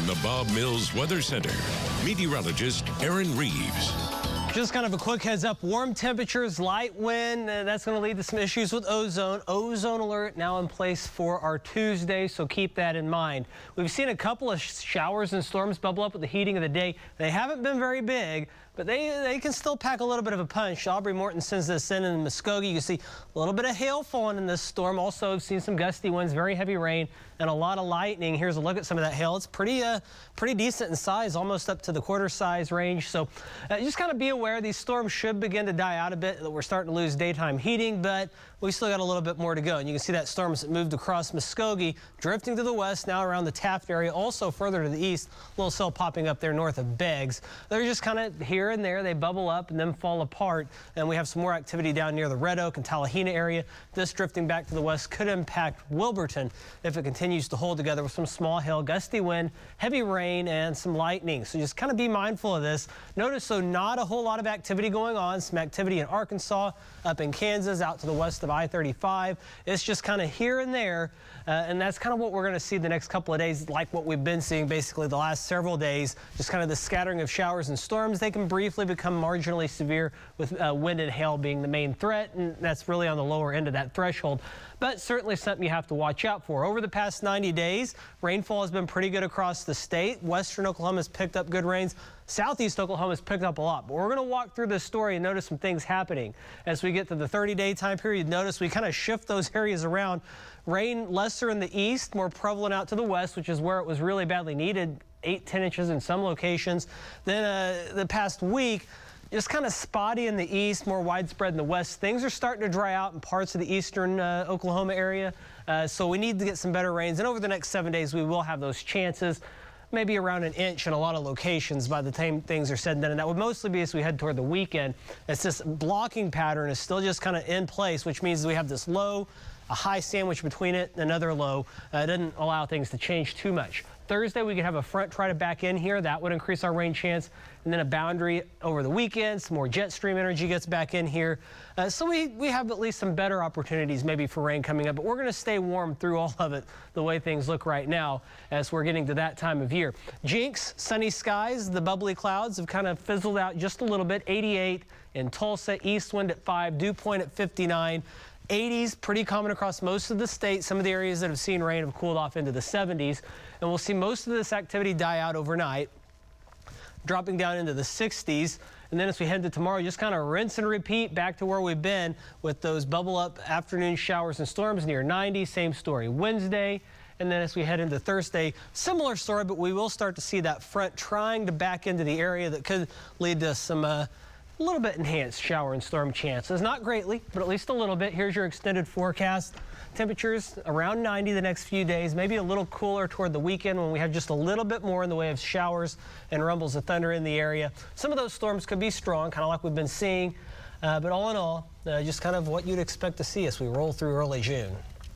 From the Bob Mills Weather Center, meteorologist Aaron Reeves. Just kind of a quick heads up, warm temperatures, light wind, that's going to lead to some issues with ozone. Ozone alert now in place for our Tuesday, so keep that in mind. We've seen a couple of showers and storms bubble up with the heating of the day. They haven't been very big, but they can still pack a little bit of a punch. Aubrey Morton sends this in Muskogee. You can see a little bit of hail falling in this storm. Also, I've seen some gusty winds, very heavy rain, and a lot of lightning. Here's a look at some of that hail. It's pretty decent in size, almost up to the quarter size range. So just kind of be aware these storms should begin to die out a bit. We're starting to lose daytime heating, but we still got a little bit more to go. And you can see that storm as it moved across Muskogee, drifting to the west, now around the Taft area, also further to the east. A little cell popping up there north of Beggs. They're just kind of here and there. They bubble up and then fall apart. And we have some more activity down near the Red Oak and Tallahena area. This drifting back to the west could impact Wilburton if it continues to hold together with some small hail, gusty wind, heavy rain, and some lightning. So just kind of be mindful of this. Notice, so not a whole lot of activity going on. Some activity in Arkansas, up in Kansas, out to the west of I-35. It's just kind of here and there. And that's kind of what we're going to see the next couple of days, like what we've been seeing basically the last several days. Just kind of the scattering of showers and storms. They can briefly become marginally severe with wind and hail being the main threat. And that's really on the lower end of that threshold. But certainly something you have to watch out for. Over the past 90 days, rainfall has been pretty good across the state. Western Oklahoma has picked up good rains. Southeast Oklahoma has picked up a lot. But we're going to walk through this story and notice some things happening. As we get to the 30-day time period, notice we kind of shift those areas around. Rain lesser in the east, more prevalent out to the west, which is where it was really badly needed, 8-10 inches in some locations. Then the past week, just kind of spotty in the east, more widespread in the west. Things are starting to dry out in parts of the eastern Oklahoma area, so we need to get some better rains. And over the next 7 days, we will have those chances, maybe around an inch in a lot of locations by the time things are said and done. And that would mostly be as we head toward the weekend. It's this blocking pattern is still just kind of in place, which means we have this low, a high sandwich between it, and another low. It doesn't allow things to change too much. Thursday, we could have a front try to back in here. That would increase our rain chance. And then a boundary over the weekend. Some more jet stream energy gets back in here. So we have at least some better opportunities maybe for rain coming up. But we're going to stay warm through all of it the way things look right now as we're getting to that time of year. Jinx, sunny skies. The bubbly clouds have kind of fizzled out just a little bit. 88 in Tulsa. East wind at 5. Dew point at 59. 80s, pretty common across most of the state. Some of the areas that have seen rain have cooled off into the 70s. And we'll see most of this activity die out overnight, dropping down into the 60s. And then as we head to tomorrow, just kind of rinse and repeat back to where we've been with those bubble up afternoon showers and storms near 90. Same story Wednesday. And then as we head into Thursday, similar story, but we will start to see that front trying to back into the area that could lead to some a little bit enhanced shower and storm chances. Not greatly, but at least a little bit. Here's your extended forecast. Temperatures around 90 the next few days, maybe a little cooler toward the weekend when we have just a little bit more in the way of showers and rumbles of thunder in the area. Some of those storms could be strong, kind of like we've been seeing, but all in all, just kind of what you'd expect to see as we roll through early June.